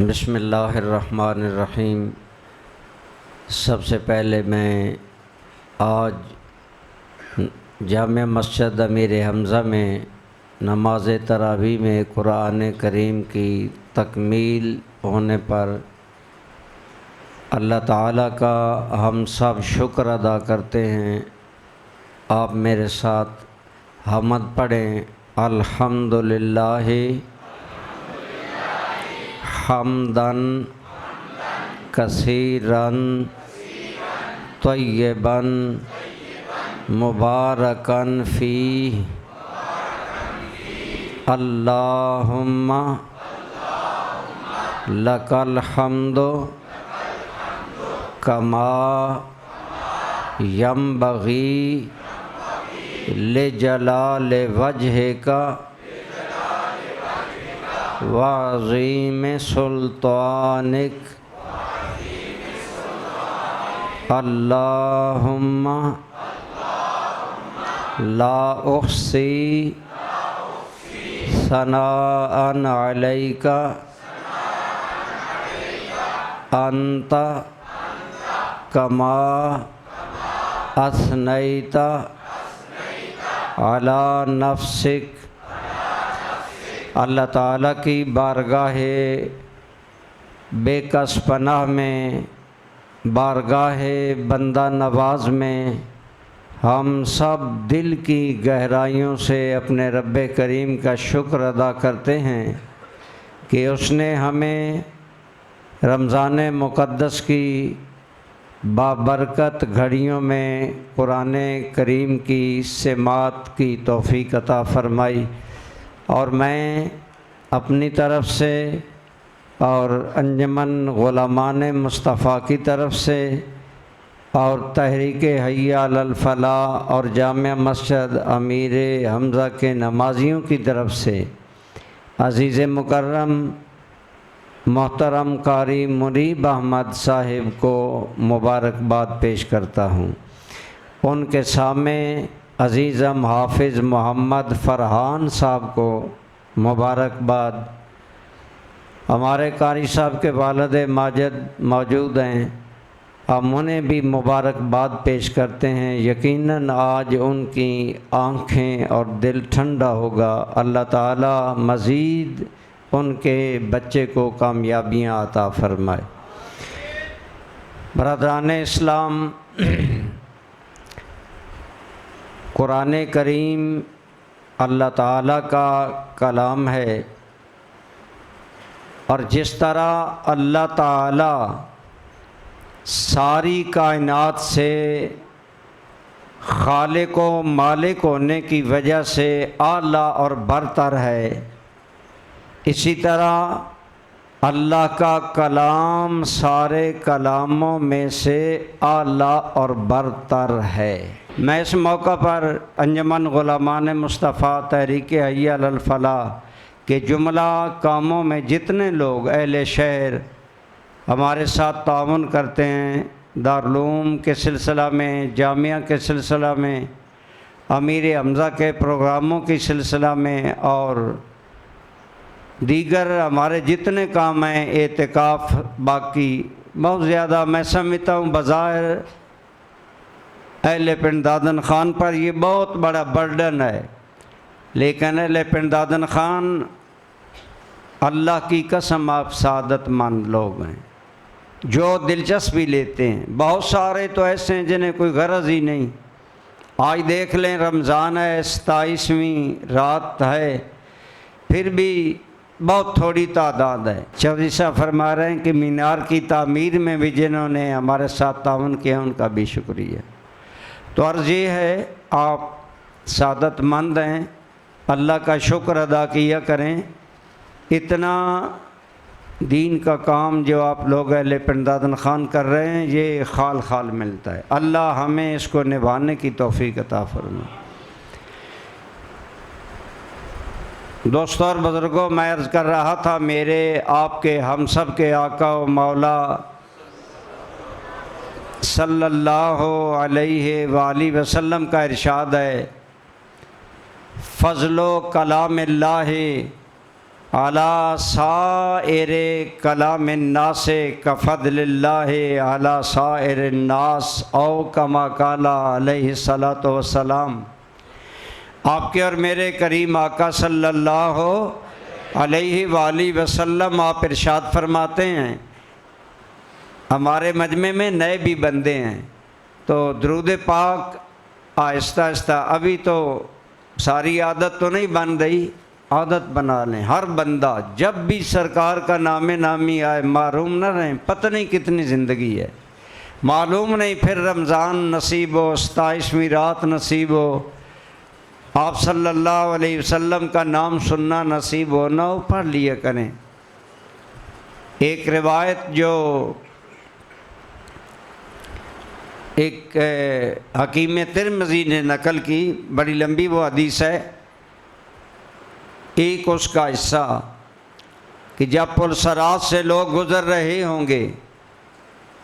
बिस्मिल्लाहिर्रहमानिर्रहीम। सबसे पहले मैं आज जामिया मस्जिद अमीर हमज़ा में नमाज तरावी में कुरान करीम की तकमील होने पर अल्लाह ताला का हम सब शुक्र अदा करते हैं। आप मेरे साथ हम्द पढ़ें। अल्हम्दुलिल्लाहि हम्दन कसीरन तय्यबन मुबारकन फ़ीह अल्लाहुम्मा लकल हम्दु कमा यंबग़ी लिजलाल वजहिका वाज़ीम सुल्तानिक अल्लाहुम्मा ला उहसी सनाअन अलैका अंत कमा असनैता अला नफ्सिक। अल्लाह ताला की बारगाह बेकस पनाह में, बारगाह बंदा नवाज में हम सब दिल की गहराइयों से अपने रब्बे करीम का शुक्र अदा करते हैं कि उसने हमें रमज़ान मुक़द्दस की बाबरकत घड़ियों में कुरान करीम की समात की तौफ़ीक़ अता फ़रमाई। और मैं अपनी तरफ़ से और अंजमन ग़ुलामान मुस्तफ़ा की तरफ़ से और तहरीक हय्या अलल फ़लाह और जामिया मस्जिद अमीर हमज़ा के नमाजियों की तरफ़ से अज़ीज़ मुकर्रम मोहतरम कारी मुनीब अहमद साहिब को मुबारकबाद पेश करता हूँ। उनके सामने अज़ीज़म हाफिज़ मोहम्मद फ़रहान साहब को मुबारकबाद। हमारे कारी साहब के वालिद माजिद मौजूद हैं, हम उन्हें भी मुबारकबाद पेश करते हैं। यकीनन आज उनकी आँखें और दिल ठंडा होगा। अल्लाह ताला मज़ीद उनके बच्चे को कामयाबियाँ अता फ़रमाए। बरदरान इस्लाम, कुरान करीम अल्लाह ताला का कलाम है और जिस तरह अल्लाह ताला सारी कायनात से खालिक व मालिक होने की वजह से आला और बरतर है, इसी तरह अल्लाह का कलाम सारे कलामों में से आला और बरतर है। मैं इस मौका पर अंजमन ग़ुलामान मुस्तफ़ा तहरीक हय्या अलल फ़लाह के जुमला कामों में जितने लोग अहले शहर हमारे साथ ताउन करते हैं, दारुल के सिलसिला में, जामिया के सिलसिला में, अमीर हमज़ा के प्रोग्रामों के सिलसिला में और दीगर हमारे जितने काम हैं, एतिकाफ़ बाकी बहुत ज़्यादा मैं समझता हूँ बज़ाहिर अहले पिंड दादन ख़ान पर ये बहुत बड़ा बर्डन है, लेकिन अहले पिंड दादन ख़ान अल्लाह की कसम आप सादतमंद लोग हैं जो दिलचस्पी लेते हैं। बहुत सारे तो ऐसे हैं जिन्हें कोई गरज ही नहीं। आज देख लें, रमज़ान है, 27वीं रात है, फिर भी बहुत थोड़ी तादाद है। चौधरी साहब फरमा रहे हैं कि मीनार की तामीर में भी जिन्होंने हमारे साथ ताउन किया उनका भी शुक्रिया। तो अर्ज़ ये है, आप सादतमंद हैं, अल्लाह का शुक्र अदा किया करें। इतना दीन का काम जो आप लोग अहले पिंड दादन ख़ान कर रहे हैं, ये खाल खाल मिलता है। अल्लाह हमें इसको निभाने की तौफ़ीक़ अता फ़रमाए। दोस्तों और बुज़ुर्गों, मैं अर्ज़ कर रहा था, मेरे आपके हम सब के आका व मौला सल्लल्लाहु अलैहि वाली वसल्लम का इरशाद है, फ़ज़्लो कलामिल्लाहि अला साइरे कलाम नास कफ़द्लिल्लाहि अला साइर नास औ कमा काला अलैहिस्सलातु वस्सलाम। आपके और मेरे करीम आका सल्लल्लाहु अलैहि वसल्लम आप इरशाद फरमाते हैं, हमारे मजमे में नए भी बंदे हैं तो दरूद पाक आहिस्ता आहिस्ता, अभी तो सारी आदत तो नहीं बन रही, आदत बना लें। हर बंदा जब भी सरकार का नामे नामी आए मालूम न रहें, पता नहीं कितनी ज़िंदगी है, मालूम नहीं फिर रमज़ान नसीब हो, 27वीं रात नसीब हो, आप सल्लल्लाहु अलैहि वसल्लम का नाम सुनना नसीब हो ना हो, पढ़ लिया करें। एक रिवायत जो एक हकीम तिरमिज़ी ने नकल की, बड़ी लंबी वो हदीस है, एक उसका हिस्सा कि जब पुलसरात से लोग गुज़र रहे होंगे,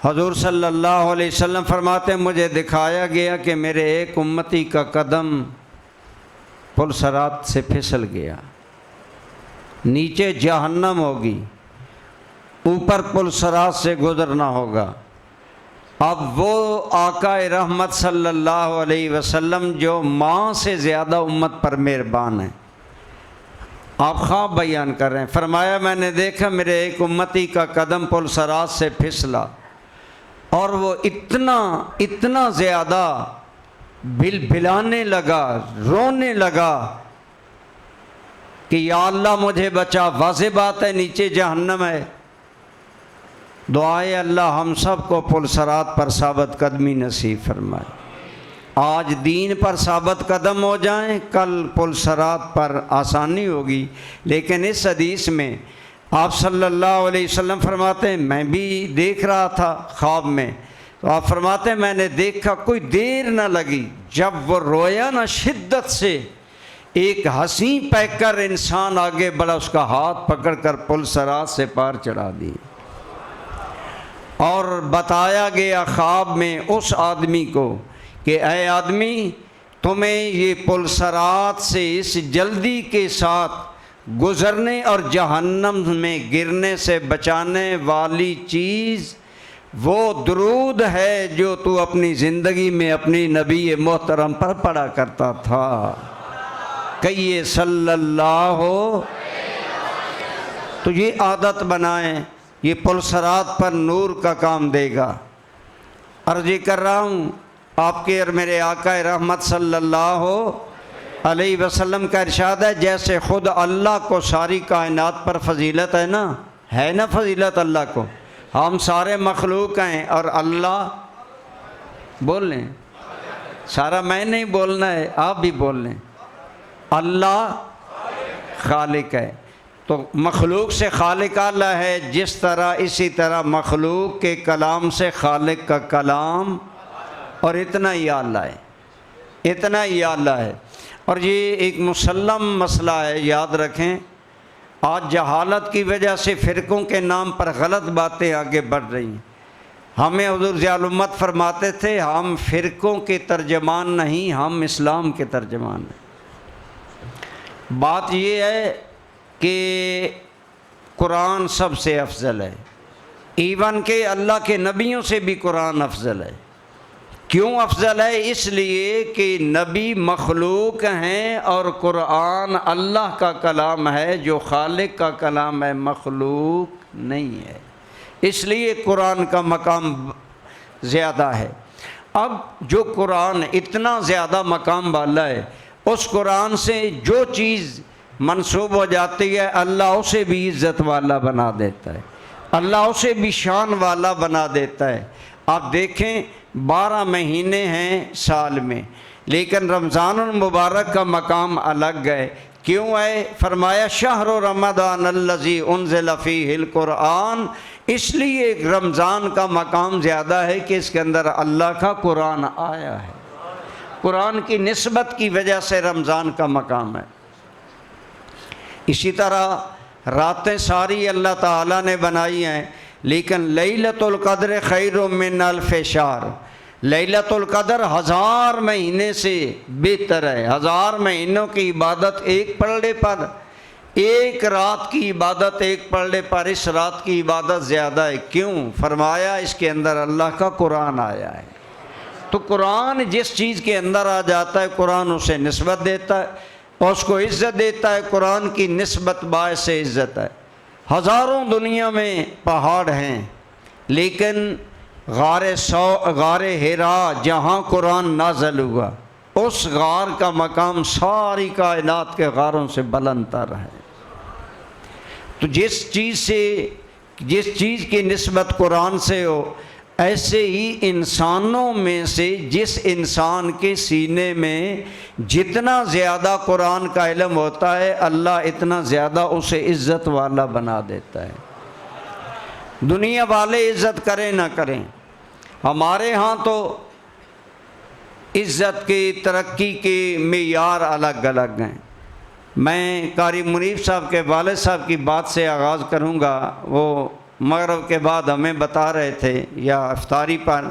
हजूर सल्लल्लाहु अलैहि वसल्लम फरमाते मुझे दिखाया गया कि मेरे एक उम्मती का कदम पुलसरात से फिसल गया, नीचे जहन्नम होगी, ऊपर पुलसरात से गुज़रना होगा। अब वो आका रहमत सल्लल्लाहु अलैहि वसल्लम जो माँ से ज़्यादा उम्मत पर मेहरबान है, आप ख्वाब बयान कर रहे हैं, फरमाया मैंने देखा मेरे एक उम्मती का कदम पुलसरात से फिसला और वो इतना ज़्यादा बिलबिलाने लगा, रोने लगा कि या अल्लाह मुझे बचा। वाज़ेह बात है नीचे जहन्नम है। दुआए अल्लाह हम सब को पुलसरात पर साबित कदमी नसीब फरमाए। आज दीन पर साबित कदम हो जाएं, कल पुलसरात पर आसानी होगी। लेकिन इस हदीस में आप सल्लल्लाहु अलैहि वसल्लम फरमाते हैं, मैं भी देख रहा था ख्वाब में, तो आप फरमाते हैं मैंने देखा कोई देर न लगी, जब वो रोया ना शिद्दत से, एक हंसी पैकर इंसान आगे बढ़ा, उसका हाथ पकड़कर पुलसरात से पार चढ़ा दी और बताया गया ख्वाब में उस आदमी को कि ऐ आदमी, तुम्हें ये पुलसरात से इस जल्दी के साथ गुज़रने और जहन्नम में गिरने से बचाने वाली चीज़ वो दुरूद है जो तू अपनी ज़िंदगी में अपनी नबी मोहतरम पर पढ़ा करता था। कहिए सल्लल्लाहु। तो ये आदत बनाएं, ये पुलसरात पर नूर का काम देगा। अर्ज़ कर रहा हूँ, आपके और मेरे आका रहमत सल्लल्लाहु अलैहि वसल्लम का इरशाद है, जैसे ख़ुद अल्लाह को सारी कायनात पर फजीलत है ना फजीलत अल्लाह को, हम सारे मखलूक हैं और अल्लाह बोल लें, सारा मैं नहीं बोलना है, आप भी बोल लें, अल्लाह खालिक है। तो मखलूक से खालिक अल्लाह है, जिस तरह इसी तरह मखलूक के कलाम से खालिक का कलाम, और इतना ही अल्लाह है, इतना ही अल्लाह है। और ये एक मुसल्लम मसला है, याद रखें। आज जहालत की वजह से फ़िरक़ों के नाम पर गलत बातें आगे बढ़ रही हैं। हमें हुज़ूर ज़ियाउल उम्मत फरमाते थे, हम फ़िरक़ों के तर्जमान नहीं, हम इस्लाम के तर्जमान हैं। बात ये है कि कुरान सबसे अफजल है, इवन के अल्लाह के नबियों से भी कुरान अफजल है। क्यों अफजल है? इसलिए कि नबी मखलूक हैं और कुरान अल्लाह का कलाम है, जो खालिक का कलाम है, मखलूक नहीं है। इसलिए कुरान का मकाम ज़्यादा है। अब जो कुरान इतना ज़्यादा मकाम वाला है, उस कुरान से जो चीज़ मंसूब हो जाती है, अल्लाह उसे भी इज़्ज़त वाला बना देता है, अल्लाह उसे भी शान वाला बना देता है। आप देखें 12 महीने हैं साल में, लेकिन रमज़ानुल मुबारक का मकाम अलग है। क्यों है? फरमाया शहर रमज़ान अल्लज़ी उन्ज़िल फ़ीहिल कुरान। इसलिए रमज़ान का मकाम ज़्यादा है कि इसके अंदर अल्लाह का कुरान आया है। कुरान की निस्बत की वजह से रमज़ान का मकाम है। इसी तरह रातें सारी अल्लाह ताला ने बनाई हैं, लेकिन लैलतुल क़द्र खैरुम मिन अल्फ़ि शहर, लैलतुल क़द्र 1000 महीने से बेहतर है। 1000 महीनों की इबादत एक पलड़े पर एक रात की इबादत एक पढ़ने पर इस रात की इबादत ज़्यादा है। क्यों? फरमाया इसके अंदर अल्लाह का कुरान आया है। तो कुरान जिस चीज़ के अंदर आ जाता है कुरान उसे निस्बत देता है और उसको इज़्ज़त देता है। कुरान की निस्बत बायस से इज़्ज़त है। हज़ारों दुनिया में पहाड़ हैं, लेकिन गारे हिरा जहाँ कुरान नाज़िल हुआ उस गार का मकाम सारी कायनात के गारों से बुलंदतर है। तो जिस चीज़ की निस्बत कुरान से हो, ऐसे ही इंसानों में से जिस इंसान के सीने में जितना ज़्यादा कुरान का इल्म होता है अल्लाह इतना ज़्यादा उसे इज़्ज़त वाला बना देता है। दुनिया वाले इज़्ज़त करें ना करें, हमारे यहाँ तो इज़्ज़त की तरक्की के मेयार अलग अलग हैं। मैं कारी मुनीब साहब के वालिद साहब की बात से आगाज़ करूँगा। वो मगरिब के बाद हमें बता रहे थे या इफ्तारी पर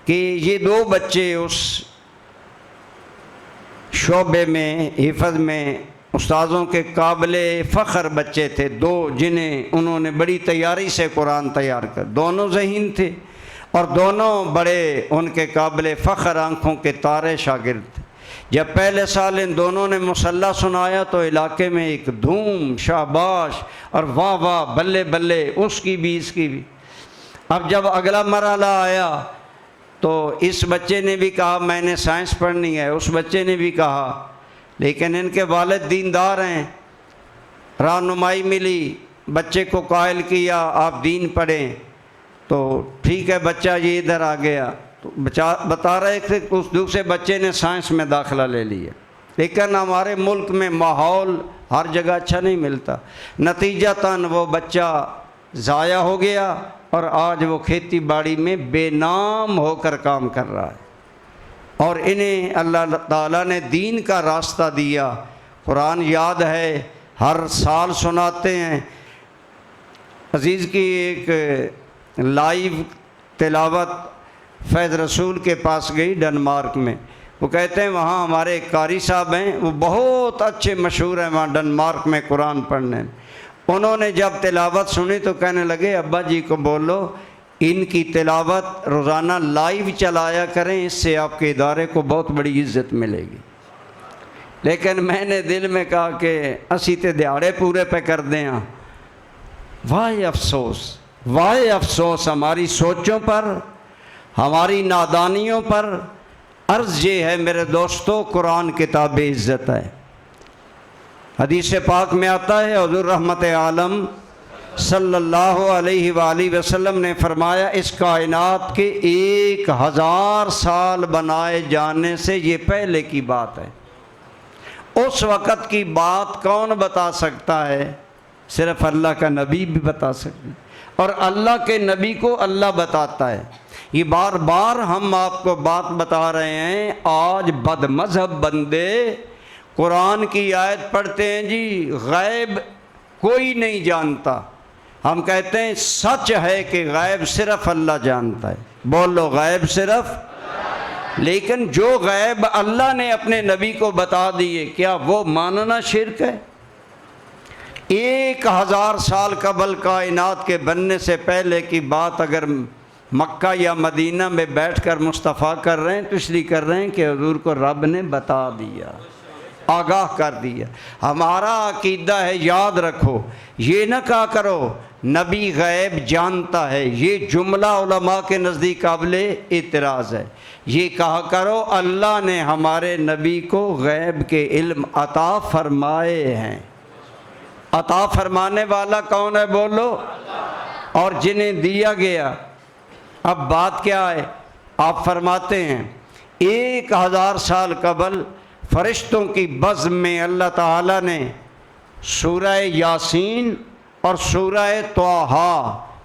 कि ये दो बच्चे उस शोबे में हिफ़्ज़ में उस्ताज़ों के काबिले फ़ख्र बच्चे थे, दो जिन्हें उन्होंने बड़ी तैयारी से कुरान तैयार कर, दोनों ज़हीन थे और दोनों बड़े उनके काबिले फ़ख्र आँखों के तारे शागिर्द थे। जब पहले साल इन दोनों ने मुसल्ला सुनाया तो इलाके में एक धूम, शाबाश और वाह वाह, बल्ले बल्ले, उसकी भी इसकी भी। अब जब अगला मरहला आया तो इस बच्चे ने भी कहा मैंने साइंस पढ़नी है, उस बच्चे ने भी कहा, लेकिन इनके वालिद दीनदार हैं। रहनुमाई मिली, बच्चे को कायल किया आप दीन पढ़ें, तो ठीक है बच्चा ये इधर आ गया। तो बता रहे थे उस दूसरे बच्चे ने साइंस में दाखिला ले लिया, लेकिन हमारे मुल्क में माहौल हर जगह अच्छा नहीं मिलता। नतीजतन वो बच्चा ज़ाया हो गया और आज वो खेती बाड़ी में बेनाम होकर काम कर रहा है। और इन्हें अल्लाह ताला ने दीन का रास्ता दिया। कुरान याद है, हर साल सुनाते हैं। अज़ीज़ की एक लाइव तिलावत फैज़ रसूल के पास गई डेनमार्क में। वो कहते हैं वहाँ हमारे कारी साहब हैं, वो बहुत अच्छे मशहूर हैं वहाँ डेनमार्क में कुरान पढ़ने। उन्होंने जब तिलावत सुनी तो कहने लगे अब्बा जी को बोलो इनकी तिलावत रोज़ाना लाइव चलाया करें, इससे आपके इदारे को बहुत बड़ी इज़्ज़त मिलेगी। लेकिन मैंने दिल में कहा कि असी तो दिहाड़े पूरे पे कर दें। वाह अफसोस, वाह अफसोस हमारी सोचों पर, हमारी नादानियों पर। अर्ज़ ये है मेरे दोस्तों, कुरान किताब इज़्ज़त है। हदीस पाक में आता है हुज़ूर रहमत आलम सल्लल्लाहु अलैहि वसल्लम ने फरमाया इस कायनात के 1000 साल बनाए जाने से ये पहले की बात है। उस वक़्त की बात कौन बता सकता है? सिर्फ़ अल्लाह का नबी भी बता सकते हैं, और अल्लाह के नबी को अल्लाह बताता है। ये बार बार हम आपको बात बता रहे हैं। आज बदमज़हब बंदे कुरान की आयत पढ़ते हैं जी गैब कोई नहीं जानता। हम कहते हैं सच है कि गैब सिर्फ़ अल्लाह जानता है। बोलो गैब सिर्फ़। लेकिन जो गैब अल्लाह ने अपने नबी को बता दिए, क्या वो मानना शिर्क है? 1000 साल कबल कायनात के बनने से पहले की बात अगर मक्का या मदीना में बैठकर मुस्तफ़ा कर रहे हैं तो इसलिए कर रहे हैं कि हुज़ूर को रब ने बता दिया, आगाह कर दिया। हमारा अकीदा है, याद रखो, ये ना कहा करो नबी गैब जानता है, ये जुमला उलमा के नज़दीक काबिले इतराज़ है। ये कहा करो अल्लाह ने हमारे नबी को गैब के इल्म अता फरमाए हैं। अता फरमाने वाला कौन है? बोलो। और जिन्हें दिया गया। अब बात क्या है? आप फरमाते हैं 1000 साल कबल फरिश्तों की बज़्म में अल्लाह ताला ने सूरह यासीन और सूरह तौहा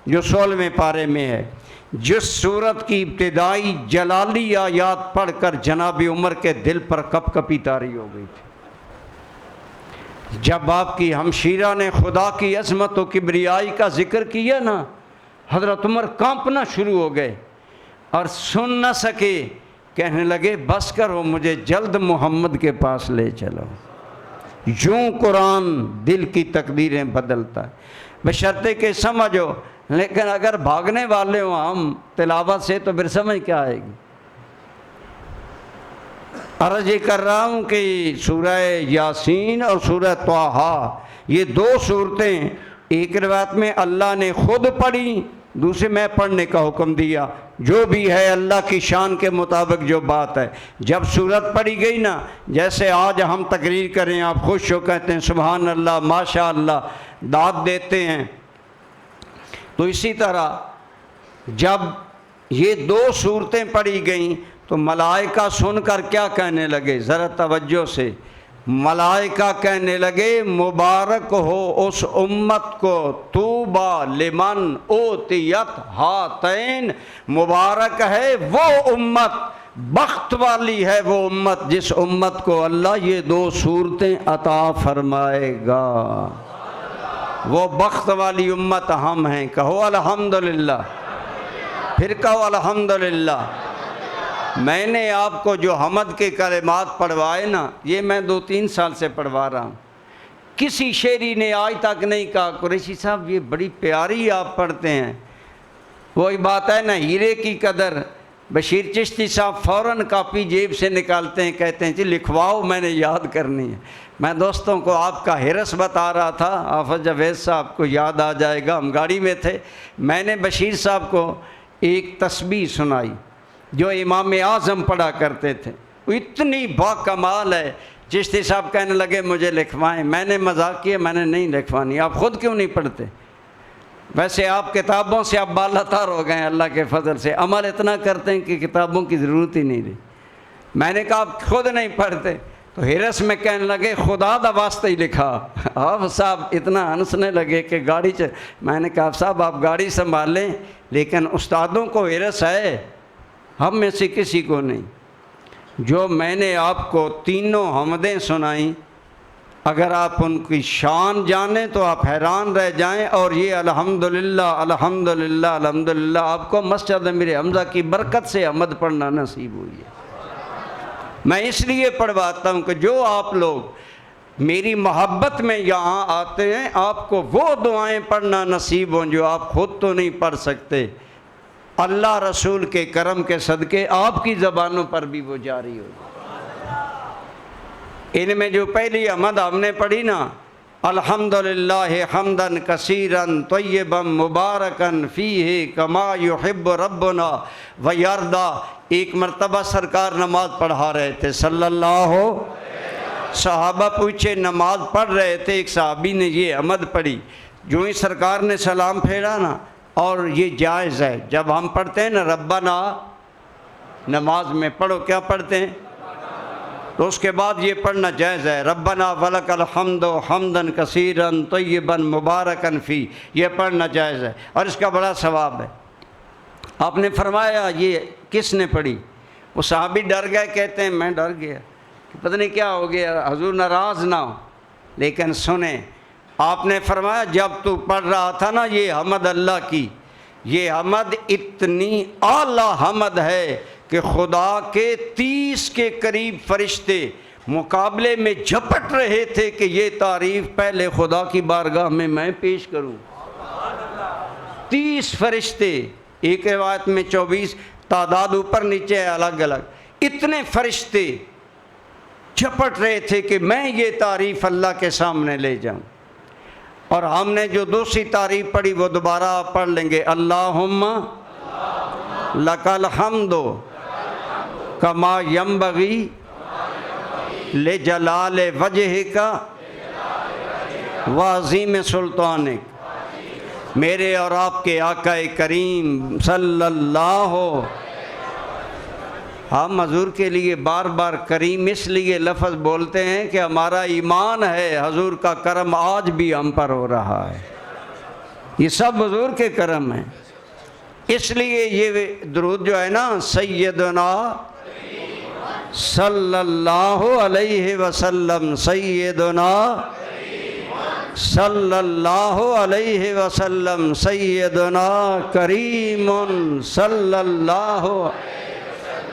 जो 16वें पारे में है, जिस सूरत की इब्तिदाई जलाली आयात पढ़कर जनाब उमर के दिल पर कपकपी तारी हो गई थी। जब आपकी हमशीरा ने खुदा की अज़मत व किब्रियाई का जिक्र किया ना, हज़रत उमर कांपना शुरू हो गए और सुन न सके। कहने लगे बस करो, मुझे जल्द मोहम्मद के पास ले चलो। यूँ कुरान दिल की तकदीरें बदलता है, बशर्ते के समझो। लेकिन अगर भागने वाले हो हम तिलावत से तो फिर समझ क्या आएगी। अर्ज़ ये कर रहा हूँ कि सूरह यासीन और सूरह त्वाहा ये दो सूरतें, एक रिवायत में अल्लाह ने खुद पढ़ी, दूसरे में पढ़ने का हुक्म दिया। जो भी है अल्लाह की शान के मुताबिक जो बात है। जब सूरत पढ़ी गई ना, जैसे आज हम तकरीर करें, आप खुश हो कहते हैं सुभान अल्लाह, माशा अल्लाह, दाद देते हैं, तो इसी तरह जब ये दो सूरतें पढ़ी गईं तो मलाइका सुनकर क्या कहने लगे, ज़रा तवज्जो से। मलाइका कहने लगे मुबारक हो उस उम्मत को, तूबा लिमन ओतियत हातैन, मुबारक है वो उम्मत, बख्त वाली है वो उम्मत जिस उम्मत को अल्लाह ये दो सूरतें अता फरमाएगा। वो बख्त वाली उम्मत हम हैं। कहो अल्हम्दुलिल्लाह, फिर कहो अल्हम्दुलिल्लाह। मैंने आपको जो हमद के कलिमात पढ़वाए ना, ये मैं 2-3 साल से पढ़वा रहा हूँ। किसी शेरी ने आज तक नहीं कहा कुरैशी साहब ये बड़ी प्यारी आप पढ़ते हैं। वही बात है ना, हीरे की कदर। बशीर चिश्ती साहब फ़ौरन कापी जेब से निकालते हैं, कहते हैं जी लिखवाओ, मैंने याद करनी है। मैं दोस्तों को आपका हिरस बता रहा था, हाफ़िज़ जावेद साहब को याद आ जाएगा, हम गाड़ी में थे। मैंने बशीर साहब को एक तस्बीह सुनाई जो इमाम आज़म पढ़ा करते थे, वो इतनी बाकमाल है। चिश्ती साहब कहने लगे मुझे लिखवाएं। मैंने मजाक किया, मैंने नहीं लिखवानी। आप ख़ुद क्यों नहीं पढ़ते? वैसे आप किताबों से आप बालातार हो गए अल्लाह के फजल से, अमल इतना करते हैं कि किताबों की ज़रूरत ही नहीं रही। मैंने कहा आप खुद नहीं पढ़ते, तो हिरस में कहने लगे खुदा दा वास्ते ही लिखा। आप साहब इतना हंसने लगे कि गाड़ी से। मैंने कहा साहब आप गाड़ी संभालें, लेकिन उस्तादों को हिरस है, हम में से किसी को नहीं। जो मैंने आपको तीनों हमदें सुनाई, अगर आप उनकी शान जानें तो आप हैरान रह जाएं। और ये अल्हम्दुलिल्लाह अल्हम्दुलिल्लाह अल्हम्दुलिल्लाह आपको मस्जिद अमीर हमज़ा की बरकत से हमद पढ़ना नसीब हुई है। मैं इसलिए पढ़वाता हूँ कि जो आप लोग मेरी मोहब्बत में यहाँ आते हैं, आपको वो दुआएं पढ़ना नसीब हों जो आप खुद तो नहीं पढ़ सकते। अल्लाह रसूल के करम के सदके आपकी ज़बानों पर भी वो जारी हो। इनमें जो पहली हमद हमने पढ़ी ना, अल्हम्दुलिल्लाह हम्दन कसीरन तय्यबन मुबारकन फ़ीही कमा युहिब्बु रब्बुना व यर्दा। एक मरतबा सरकार नमाज पढ़ा रहे थे सल्लल्लाहु, सहाबा पूछे नमाज पढ़ रहे थे, एक सहाबी ने ये हमद पढ़ी। जो ही सरकार ने सलाम फेरा ना, और ये जायज़ है जब हम पढ़ते हैं ना रब्बना, नमाज में पढ़ो क्या पढ़ते हैं, तो उसके बाद ये पढ़ना जायज़ है रब्बना वलकल हम्दु हम्दन कसीरन तय्यबन मुबारकन फ़ी, ये पढ़ना जायज़ है और इसका बड़ा सवाब है। आपने फरमाया ये किसने पढ़ी? वो साहबी डर गए, कहते हैं मैं डर गया कि पता नहीं क्या हो गया, हुजूर नाराज़ ना हो। लेकिन सुने, आपने फरमाया जब तू पढ़ रहा था ना ये हमद अल्लाह की, ये हमद इतनी आला हमद है कि खुदा के 30 के करीब फरिश्ते मुकाबले में झपट रहे थे कि ये तारीफ़ पहले खुदा की बारगाह में मैं पेश करूं। 30 फरिश्ते, एक रिवायत में 24, तादाद ऊपर नीचे है अलग अलग। इतने फरिश्ते झपट रहे थे कि मैं ये तारीफ़ अल्लाह के सामने ले जाऊं। और हमने जो दूसरी तारीफ़ पढ़ी वो दोबारा आप पढ़ लेंगे, अल्लाहुम्मा लकल हम्दो कमा यंबगी ले जलाल वजहिका व अज़ीम सुल्तानिक। मेरे और आपके आका करीम सल्लल्लाहु, हम हजूर के लिए बार बार करीम इसलिए लफ्ज़ बोलते हैं कि हमारा ईमान है हजूर का करम आज भी हम पर हो रहा है। ये सब हजूर के करम है। इसलिए ये दुरूद जो है ना, सैयदना सल्लल्लाहु अलैहि वसल्लम, सैयदना सल्लल्लाहु अलैहि वसल्लम, सैयदना करीमुन सल्लल्लाहु।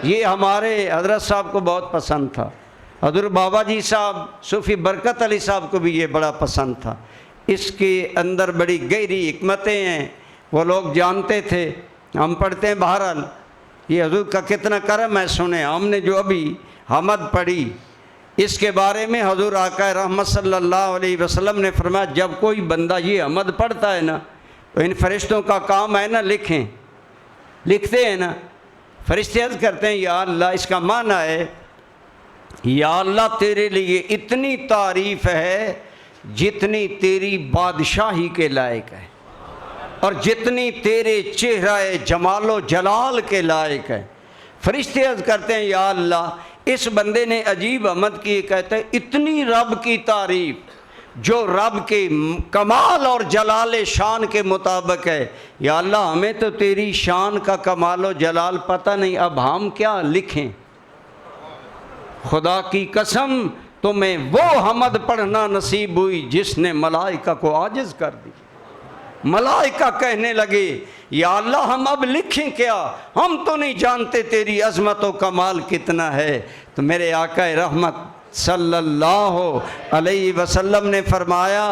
ये हमारे हज़रत साहब को बहुत पसंद था। हज़रत बाबा जी साहब सूफ़ी बरकत अली साहब को भी ये बड़ा पसंद था। इसके अंदर बड़ी गहरी हिकमतें हैं, वो लोग जानते थे। हम पढ़ते हैं बहरहाल ये हजूर का कितना करम है। सुने हमने जो अभी हमद पढ़ी इसके बारे में हजूर आका रहमत सल्लल्लाहु अलैहि वसल्लम ने फरमाया, जब कोई बंदा ये हमद पढ़ता है ना तो इन फरिश्तों का काम है ना लिखें, लिखते हैं ना। फरिश्ते अर्ज़ करते हैं, या अल्लाह, इसका माना है या अल्लाह तेरे लिए इतनी तारीफ़ है जितनी तेरी बादशाही के लायक है और जितनी तेरे चेहरा जमालो जलाल के लायक है। फरिश्ते अर्ज़ करते हैं, या अल्लाह इस बंदे ने अजीब हमद की, कहते हैं इतनी रब की तारीफ़ जो रब के कमाल और जलाल शान के मुताबिक है। या अल्लाह हमें तो तेरी शान का कमाल और जलाल पता नहीं, अब हम क्या लिखें। खुदा की कसम तुम्हें वो हमद पढ़ना नसीब हुई जिसने मलाइका को आजिज़ कर दी। मलाइका कहने लगे, या अल्लाह हम अब लिखें क्या, हम तो नहीं जानते तेरी अज़मत व कमाल कितना है। तो मेरे आका रहमत सल्लल्लाहु अलैहि वसल्लम ने फरमाया,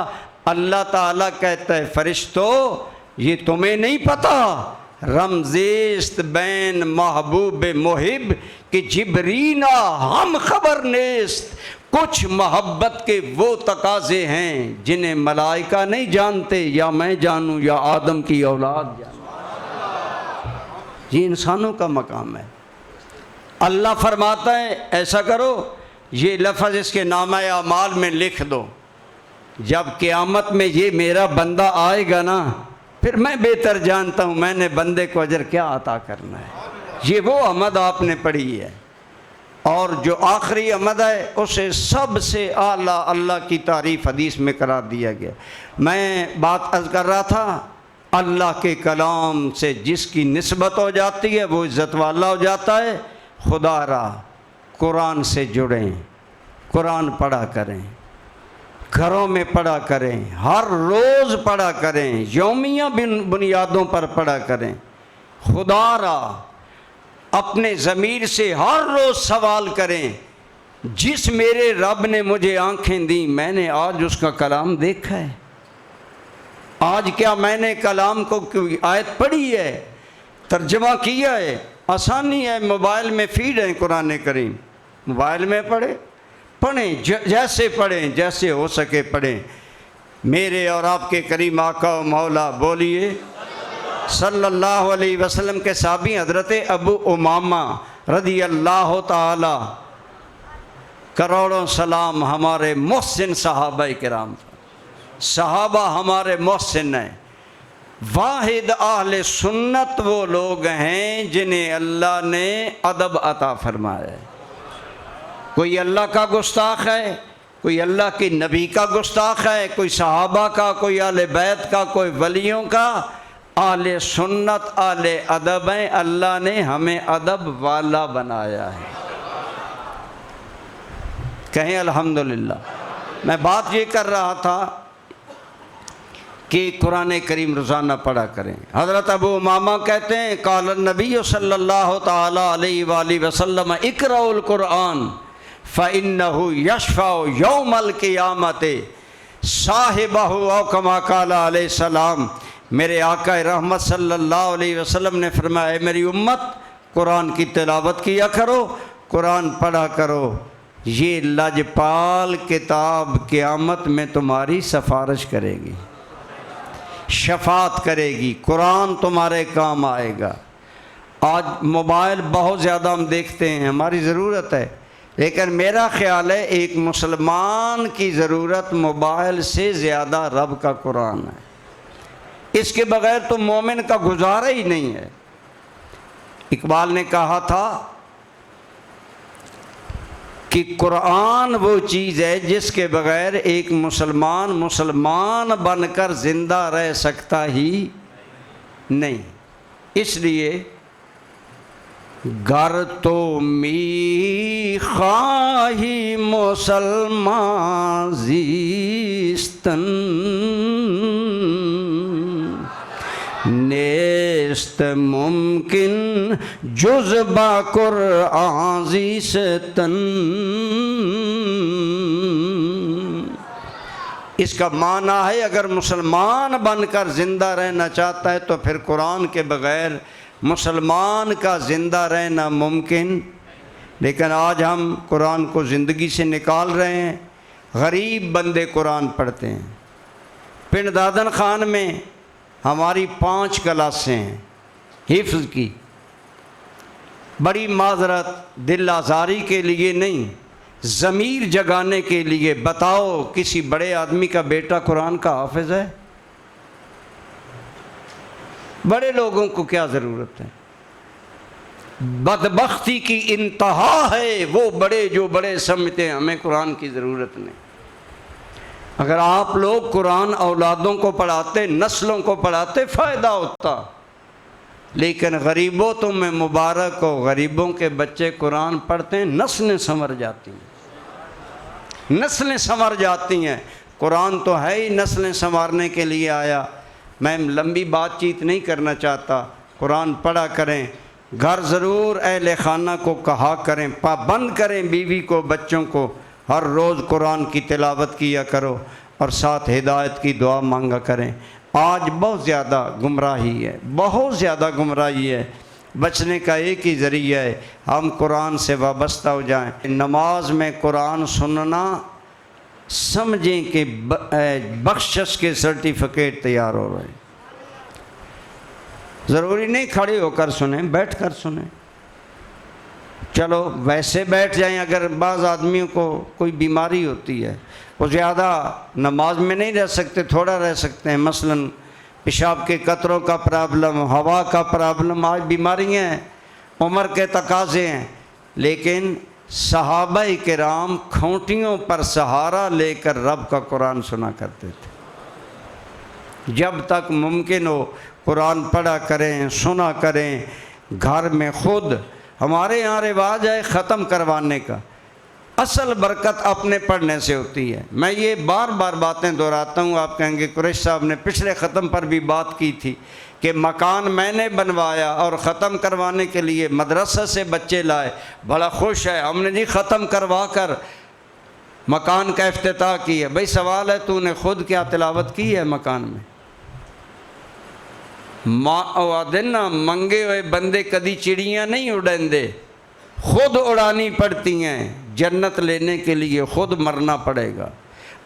अल्लाह ताला कहता है फरिश्तों ये तुम्हें नहीं पता, रमज़ेस्त बैन महबूब मुहिब कि जिबरीना हम खबर नेस्त, कुछ मोहब्बत के वो तकाज़े हैं जिन्हें मलाइका नहीं जानते, या मैं जानूँ या आदम की औलाद जानूँ। ये इंसानों का मकाम है। अल्लाह फरमाता है ऐसा करो, ये लफ्ज़ इसके नामा अमाल में लिख दो, जब क़यामत में ये मेरा बंदा आएगा ना फिर मैं बेहतर जानता हूँ मैंने बंदे को अजर क्या अता करना है। ये वो हमद आपने पढ़ी है, और जो आखिरी हमद है उसे सबसे आला अल्लाह की तारीफ़ हदीस में करा दिया गया। मैं बात अर्ज़ कर रहा था, अल्लाह के कलाम से जिसकी निस्बत हो जाती है वो इज़्ज़त वाला हो जाता है। खुदा रा कुरान से जुड़ें, कुरान पढ़ा करें, घरों में पढ़ा करें, हर रोज़ पढ़ा करें, यौमिया बुनियादों पर पढ़ा करें। खुदा रा अपने ज़मीर से हर रोज़ सवाल करें, जिस मेरे रब ने मुझे आँखें दी मैंने आज उसका कलाम देखा है, आज क्या मैंने कलाम को कोई आयत पढ़ी है, तर्जमा किया है। आसानी है, मोबाइल में फीड है कुरान करीम, मोबाइल में पढ़ें, जैसे पढ़ें, जैसे हो सके पढ़ें। मेरे और आपके करीम आका व मौला बोलिए सल्लल्लाहु अलैहि वसल्लम के साहबी हज़रत अबू उमामा रज़ी अल्लाह ताला, करोड़ों सलाम हमारे मोहसिन सहाबा किराम, सहाबा हमारे मोहसिन हैं। वाहिद अहले सुन्नत वो लोग हैं जिन्हें अल्लाह ने अदब अता फरमाया है। कोई अल्लाह का गुस्ताख है, कोई अल्लाह की नबी का गुस्ताख है, कोई सहाबा का, कोई आले बैत का, कोई वलियों का। आले सुन्नत आले अदब हैं, अल्लाह ने हमें अदब वाला बनाया है। कहें अल्हम्दुलिल्लाह। मैं बात ये कर रहा था कि कुरान करीम रोज़ाना पढ़ा करें। हज़रत अबू उमामा कहते हैं, क़ाल नबी सल्लल्लाहु ताला अलैहि वसल्लम इक़राउल कुरान फ़इन्नहु यशफ़अउ यौमल क़ियामति साहिबहु औ कमा क़ाला अलैहि सलाम। मेरे आका रहमत सल्लल्लाहु अलैहि वसल्लम ने फरमाया, मेरी उम्मत कुरान की तिलावत किया करो, कुरान पढ़ा करो, ये लजपाल किताब क़यामत में तुम्हारी सिफारिश करेगी, शफात करेगी, कुरान तुम्हारे काम आएगा। आज मोबाइल बहुत ज़्यादा हम देखते हैं, हमारी ज़रूरत है, लेकिन मेरा ख़्याल है एक मुसलमान की ज़रूरत मोबाइल से ज़्यादा रब का कुरान है। इसके बग़ैर तो मोमिन का गुजारा ही नहीं है। इकबाल ने कहा था कि कुरान वो चीज़ है जिसके बग़ैर एक मुसलमान बनकर ज़िंदा रह सकता ही नहीं। इसलिए गर तो मी खाही मुसलमान जीस्तन नेस्त मुमकिन जुज़ बा कुरआन ज़ीस्तन। इसका माना है अगर मुसलमान बनकर ज़िंदा रहना चाहता है तो फिर कुरान के बग़ैर मुसलमान का ज़िंदा रहना मुमकिन। लेकिन आज हम कुरान को ज़िंदगी से निकाल रहे हैं। गरीब बंदे कुरान पढ़ते हैं। पिंड दादन खान में हमारी 5 क्लासें हैं हिफ्ज़ की। बड़ी माजरत दिल आज़ारी के लिए नहीं, ज़मीर जगाने के लिए। बताओ किसी बड़े आदमी का बेटा कुरान का हाफिज़ है? बड़े लोगों को क्या ज़रूरत है? बदबख्ती की इंतहा है वो बड़े जो बड़े समझते हैं हमें कुरान की ज़रूरत नहीं। अगर आप लोग कुरान औलादों को पढ़ाते, नस्लों को पढ़ाते, फ़ायदा होता। लेकिन गरीबों तुम्हें मुबारक हो, गरीबों के बच्चे कुरान पढ़ते हैं, नस्लें संवर जाती हैं, नस्लें संवर जाती हैं। कुरान तो है ही नस्लें संवारने के लिए आया। मैं लंबी बातचीत नहीं करना चाहता। कुरान पढ़ा करें, घर ज़रूर अहले खाना को कहा करें, पाबंद करें बीवी को, बच्चों को, हर रोज़ कुरान की तिलावत किया करो और साथ हिदायत की दुआ मांगा करें। आज बहुत ज़्यादा गुमराही है, बहुत ज़्यादा गुमराही है। बचने का एक ही ज़रिया है, हम कुरान से वाबस्ता हो जाएं। नमाज में कुरान सुनना समझें कि बख्शिश के सर्टिफिकेट तैयार हो रहे हैं। ज़रूरी नहीं खड़े होकर सुने, बैठ कर सुने। चलो वैसे बैठ जाएं। अगर बाज़ आदमियों को कोई बीमारी होती है, वो ज़्यादा नमाज में नहीं रह सकते, थोड़ा रह सकते हैं। मसलन पेशाब के कतरों का प्रॉब्लम, हवा का प्रॉब्लम, आज बीमारियाँ हैं, उम्र के तकाज़े हैं। लेकिन सहाबा किराम खूंटियों पर सहारा लेकर रब का कुरान सुना करते थे। जब तक मुमकिन हो कुरान पढ़ा करें, सुना करें। घर में खुद हमारे यहाँ रिवाज है ख़त्म करवाने का। असल बरकत अपने पढ़ने से होती है। मैं ये बार बार बातें दोहराता हूँ। आप कहेंगे कुरैश साहब ने पिछले ख़त्म पर भी बात की थी कि मकान मैंने बनवाया और ख़त्म करवाने के लिए मदरसा से बच्चे लाए, बड़ा खुश है। हमने जी ख़त्म करवा कर मकान का इफ्तिताह किया। भाई सवाल है तूने खुद क्या तिलावत की है मकान में? ना मंगे हुए बंदे कदी चिड़ियाँ नहीं उड़ाते, खुद उड़ानी पड़ती हैं। जन्नत लेने के लिए खुद मरना पड़ेगा।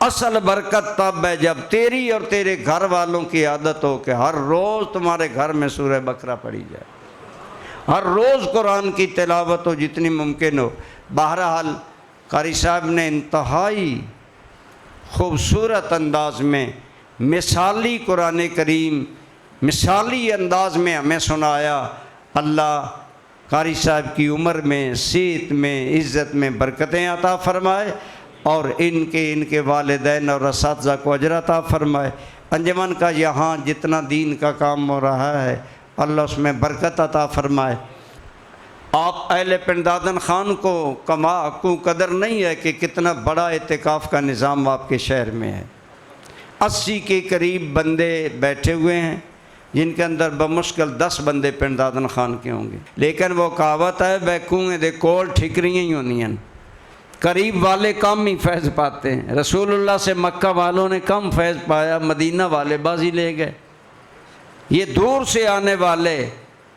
असल बरकत तब है जब तेरी और तेरे घर वालों की आदत हो कि हर रोज़ तुम्हारे घर में सूरह बकरा पढ़ी जाए, हर रोज़ कुरान की तिलावत हो जितनी मुमकिन हो। बहरहाल कारी साहब ने इंतहाई खूबसूरत अंदाज में मिसाली कुरान करीम मिसाली अंदाज में हमें सुनाया। अल्लाह कारी साहब की उम्र में, सेहत में, इज़्ज़त में बरकतें अता फ़रमाए और इनके वालिदैन और असातिज़ा को अजर अता फ़रमाए। अंजमन का यहाँ जितना दीन का काम हो रहा है अल्लाह उसमें बरकत अता फ़रमाए। आप अहले पिंड दादन खान को कदर नहीं है कि कितना बड़ा एतिकाफ़ का निज़ाम आपके शहर में है। 80 के करीब बंदे बैठे हुए हैं जिनके अंदर बमुश्किल 10 बंदे पिंड दादन खान के होंगे। लेकिन वो कहावत है बै कुएं दे कोल ठिकरियाँ ही होनियां। करीब वाले कम ही फैज़ पाते हैं। रसूलुल्लाह से मक्का वालों ने कम फैज़ पाया, मदीना वाले बाजी ले गए। ये दूर से आने वाले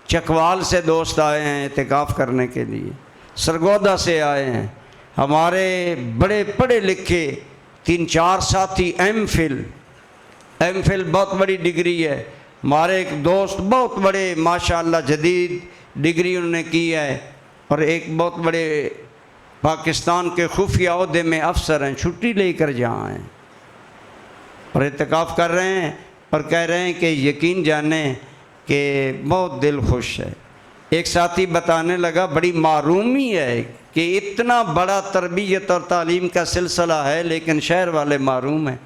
चकवाल से दोस्त आए हैं एतिकाफ़ करने के लिए, सरगोदा से आए हैं। हमारे बड़े पढ़े लिखे 3-4 साथी एम फिल बहुत बड़ी डिग्री है। हमारे एक दोस्त बहुत बड़े माशाअल्लाह जदीद डिग्री उन्होंने की है और एक बहुत बड़े पाकिस्तान के खुफिया ओहदे में अफसर हैं, छुट्टी लेकर जहाँ हैं और इत्तिकाफ़ कर रहे हैं और कह रहे हैं कि यकीन जाने कि बहुत दिल खुश है। एक साथी बताने लगा बड़ी मारूमी है कि इतना बड़ा तरबियत और तालीम का सिलसिला है लेकिन शहर वाले मारूम हैं।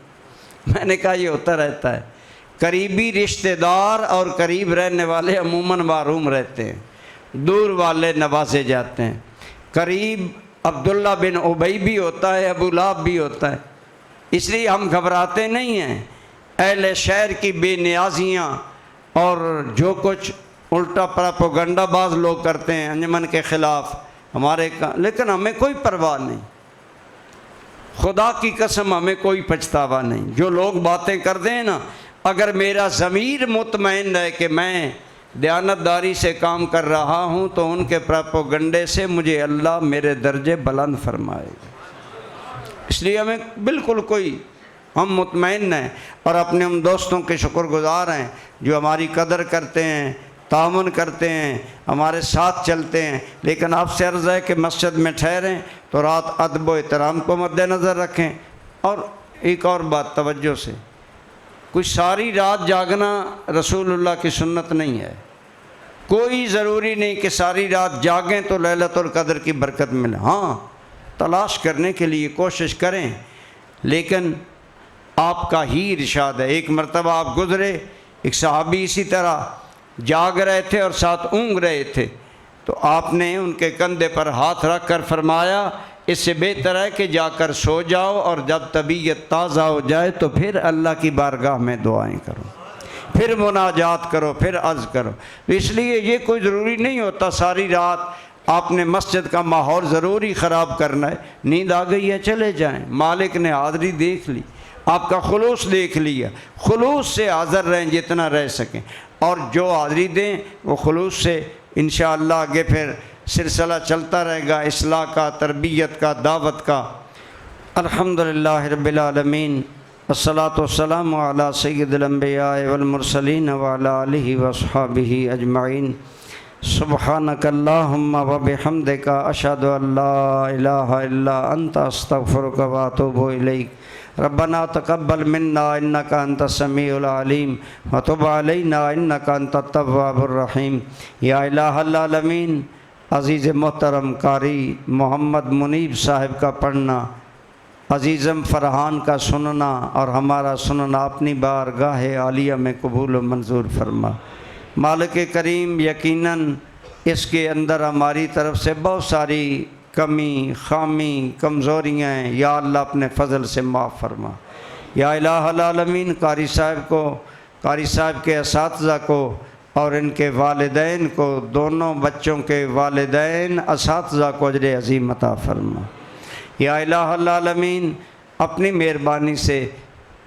मैंने कहा ये होता रहता है, करीबी रिश्तेदार और करीब रहने वाले अमूमन मारूम रहते हैं, दूर वाले नवाजे जाते हैं। करीब अब्दुल्ला बिन उबई भी होता है, अबू लहब भी होता है, इसलिए हम घबराते नहीं हैं। अहले शहर की बेनियाजियाँ और जो कुछ उल्टा प्रोपेगेंडाबाज लोग करते हैं अंजुमन के ख़िलाफ़ हमारे लेकिन हमें कोई परवाह नहीं, खुदा की कसम हमें कोई पछतावा नहीं। जो लोग बातें करते हैं ना, अगर मेरा ज़मीर मुतमईन है कि मैं दयानतदारी से काम कर रहा हूँ तो उनके प्रोपेगेंडे से मुझे अल्लाह मेरे दर्जे बुलंद फरमाएगा। इसलिए हमें बिल्कुल कोई, हम मुतमईन हैं और अपने उन दोस्तों के शुक्रगुज़ार हैं जो हमारी कदर करते हैं, तामुन करते हैं, हमारे साथ चलते हैं। लेकिन आपसे अर्ज़ है कि मस्जिद में ठहरें तो रात अदब व एहतराम को मद्देनज़र रखें। और एक और बात तवज्जो से, कोई सारी रात जागना रसूलुल्लाह की सुन्नत नहीं है। कोई ज़रूरी नहीं कि सारी रात जागें तो लैलतुल क़द्र की बरकत मिले। हाँ, तलाश करने के लिए कोशिश करें, लेकिन आपका ही इरशाद है। एक मरतबा आप गुज़रे, एक सहाबी इसी तरह जाग रहे थे और साथ ऊँघ रहे थे, तो आपने उनके कंधे पर हाथ रख कर फरमाया, इससे बेहतर है कि जाकर सो जाओ और जब तबीयत ताज़ा हो जाए तो फिर अल्लाह की बारगाह में दुआएं करो, फिर मुनाजात करो, फिर अर्ज़ करो। तो इसलिए ये कोई ज़रूरी नहीं होता सारी रात आपने मस्जिद का माहौल ज़रूरी ख़राब करना है। नींद आ गई है, चले जाएं। मालिक ने हाज़री देख ली, आपका खुलूस देख लिया, खुलूस से हाज़िर रहें जितना रह सकें, और जो हाज़री दें वो खुलूस से इंशाअल्लाह आगे फिर सिलसिला चलता रहेगा इस्लाह का, तरबियत का, दावत का। अल्हम्दुलिल्लाह रब्बिल आलमीन, अस्सलातु वस्सलामु अला सय्यिदिल अंबिया वल मुरसलीन व अला आलिहि व अस्हाबिहि अजमईन। सुब्हानक अल्लाहुम्मा व बिहम्दिका अशहदु अल्ला इलाहा इल्ला अंता अस्तगफिरुका व अतूबु इलैक। रब्बना तक़ब्बल मिन्ना इन्नका अंतस समीउल अलीम व तुब अलैना इन्नका अंतत तव्वाबुर रहीम। या इलाहल आलमीन, अज़ीज़ मोहतरम कारी मोहम्मद मुनीब साहिब का पढ़ना, अज़ीज़म फ़रहान का सुनना और हमारा सुनना अपनी बारगाह आलिया में कबूल व मंजूर फरमा। मालिक करीम, यकीनन इसके अंदर हमारी तरफ से बहुत सारी कमी, खामी, कमज़ोरियाँ हैं, या अल्लाह अपने फ़ज़ल से माफ़ फरमा। या इलाहुल आलमीन, कारी साहब को, कारी साहब के असातिज़ा को और इनके वालिदैन को, दोनों बच्चों के वालिदैन असातिज़ा को अजर अज़ीम अता फरमा। या इलाहुल आलमीन, अपनी मेहरबानी से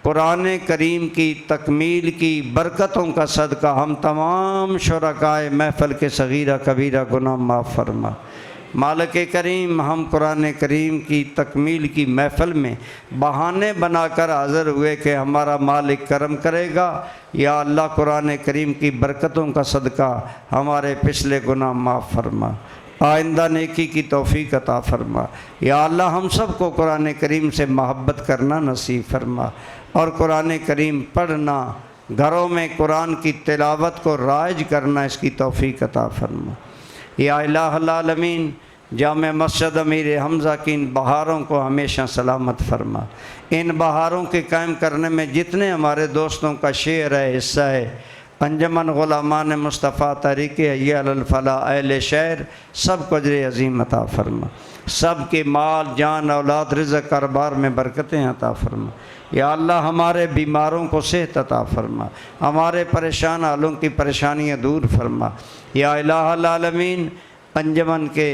कुरान करीम की तकमील की बरकतों का सदका हम तमाम शुरकाए महफ़िल के सगीरा कबीरा गुनाह माफ़ फरमा। मालिक करीम, हम कुरान करीम की तकमील की महफ़िल में बहाने बनाकर हाज़िर हुए कि हमारा मालिक करम करेगा। या अल्लाह, कुरान करीम की बरकतों का सदका हमारे पिछले गुनाह माफ़ फरमा, आइंदा नेकी की तौफ़ीक अता फरमा। या अल्लाह, हम सब को कुरान करीम से मोहब्बत करना नसीब फरमा और कुरान करीम पढ़ना, घरों में कुरान की तिलावत को राइज करना, इसकी तौफ़ीक अता फरमा। या इलाहुल आलमीन, जामे मस्जिद अमीर हमज़ा की इन बहारों को हमेशा सलामत फरमा। इन बहारों के कायम करने में जितने हमारे दोस्तों का शेर है, हिस्सा है, अंजमन गुलामान मुस्तफ़ा तहरीक हय्या अलल फलाह अहले शहर, सब को अजर अज़ीम अता फरमा। सब के माल, जान, औलाद, रिज़्क़, कारोबार में बरकतें अता फरमा। या अल्लाह, हमारे बीमारों को सेहत अता फरमा, हमारे परेशान हालों की परेशानियाँ दूर फरमा। या इलाहुल आलमीन, अंजमन के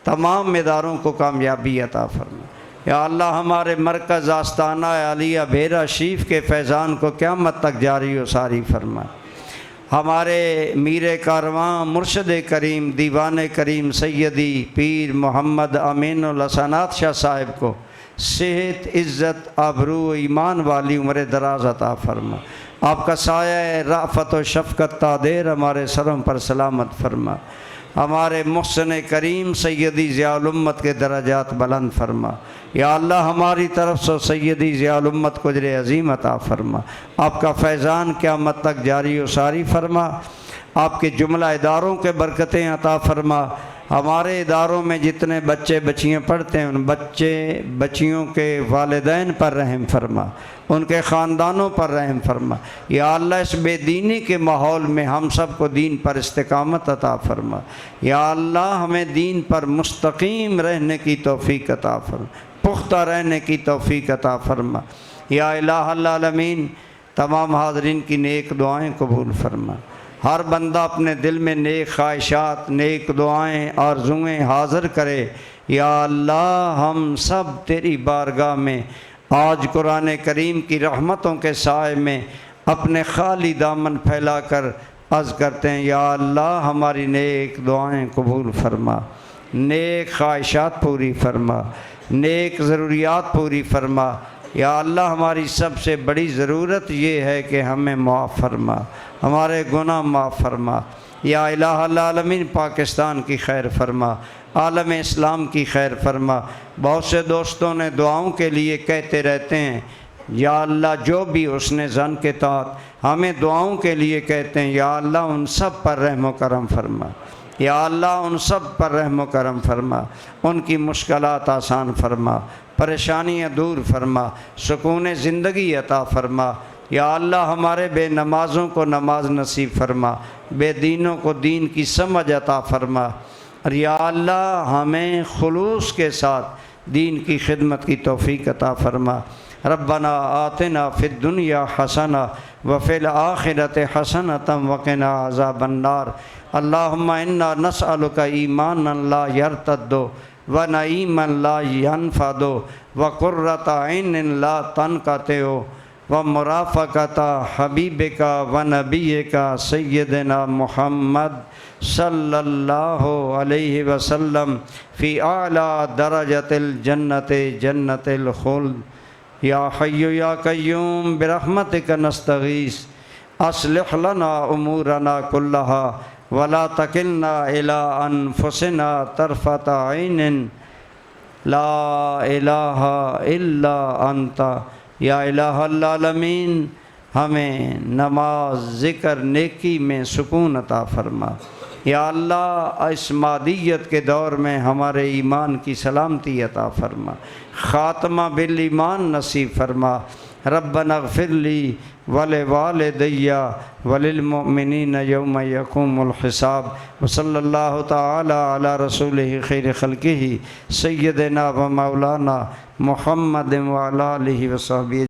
तमाम इदारों को कामयाबी अता फरमा। या अल्लाह, हमारे मरकज़ आस्ताना आलिया भेरा शीफ के फैज़ान को क़यामत तक जारी व सारी फरमा। हमारे मीर कारवां मुर्शद करीम दीवान करीम सैयदी पीर मोहम्मद अमीनुल हसनात शाह साहिब को सेहत, इज़्ज़त, आबरू, ईमान वाली उम्र दराज अता फरमा। आपका साया राफ़त व शफ़क़त तादेर हमारे सरों पर सलामत फरमा। हमारे मुहसिन करीम सैयदी ज़ियाउल उम्मत के दराजात बुलंद फरमा। या अल्लाह, हमारी तरफ से सैयदी ज़ियाउल उम्मत को अजर अज़ीम अता फरमा। आपका फैज़ान क़यामत तक जारी व सारी फरमा। आपके जुमला इदारों के बरकतें अता फरमा। हमारे इदारों में जितने बच्चे बच्चियाँ पढ़ते हैं, उन बच्चे बच्चियों के वालिदैन पर रहम फरमा, उनके ख़ानदानों पर रहम फरमा। या अल्लाह, इस बेदीनी के माहौल में हम सब को दीन पर इस्तिकामत अता फरमा। या अल्लाह, हमें दीन पर मुस्तकीम रहने की तौफ़ीक अता फरमा, पुख्ता रहने की तौफ़ीक अता फरमा। या इलाहुल आलमीन, तमाम हाज़रीन की नेक दुआएं कबूल फरमा। हर बंदा अपने दिल में नेक ख्वाहिशात, नेक दुआएं, आरज़ुएं हाज़िर करे। या अल्लाह हम सब तेरी बारगाह में आज कुरान करीम की रहमतों के साए में अपने खाली दामन फैला कर अर्ज़ करते हैं, या अल्लाह हमारी नेक दुआएं कबूल फरमा, नेक ख्वाहिशात पूरी फरमा, नेक ज़रूरियात पूरी फरमा। या अल्लाह हमारी सबसे बड़ी ज़रूरत ये है कि हमें माफ़ फरमा, हमारे गुनाह माफ़ फरमा। या इलाहुल आलमीन पाकिस्तान की खैर फरमा, आलम इस्लाम की खैर फरमा। बहुत से दोस्तों ने दुआओं के लिए कहते रहते हैं, या अल्लाह जो भी उसने ज़न के तहत हमें दुआओं के लिए कहते हैं, या अल्लाह उन सब पर रहम करम फरमा, या अल्लाह उन सब पर रहम करम फरमा, उनकी मुश्किलात आसान फरमा, परेशानियाँ दूर फरमा, सुकून ज़िंदगी अता फरमा। या अल्लाह हमारे बेनमाज़ों को नमाज नसीब फरमा, बेदीनों को दीन की समझ अता फरमा। और या अल्लाह हमें खुलूस के साथ दीन की खिदमत की तौफ़ीक अता फरमा। रब्बना आतिना फिद दुनिया हसना व फिल आखिरति हसनतम वक़िना अज़ाबन्नार। अल्लाहुम्मा इन्ना नसअलुका ईमानन ला यरतद्दु व नईमन ला यनफदु व कुर्रता ऐनिन ला तनक़तिउ व मुराफ़क़ता हबीबिका व नबिय्यिका सय्यदिना मुहम्मद सल्लल्लाहु अलैहि वसल्लम फ़ी आला दरजतिल जन्नति जन्नतिल खुल्द। या हय्यु या क़य्यूम बिरहमतिका नस्तगीस अस्लिह लना उमूरना कुल्लहा वला तकिलना इला अनफुसिना तरफ़ता ऐनिन ला इलाहा इल्ला अंता। या इलाहुल आलमीन हमें नमाज, ज़िक्र, नेकी में सुकून अता फरमा। या अल्लाह इस मादियत के दौर में हमारे ईमान की सलामती अता फरमा, ख़ात्मा बिल ईमान नसीब फरमा। रब्बना ग़फ़िरली वले वालिदैया वलिल मुमिनीन यौम यक़ूमुल हिसाब। व सल्लल्लाहु तआला अला रसूलिही खैर खल्क़िही सय्यदिना व मौलाना मुहम्मद व अला आलिहि व सहबिही।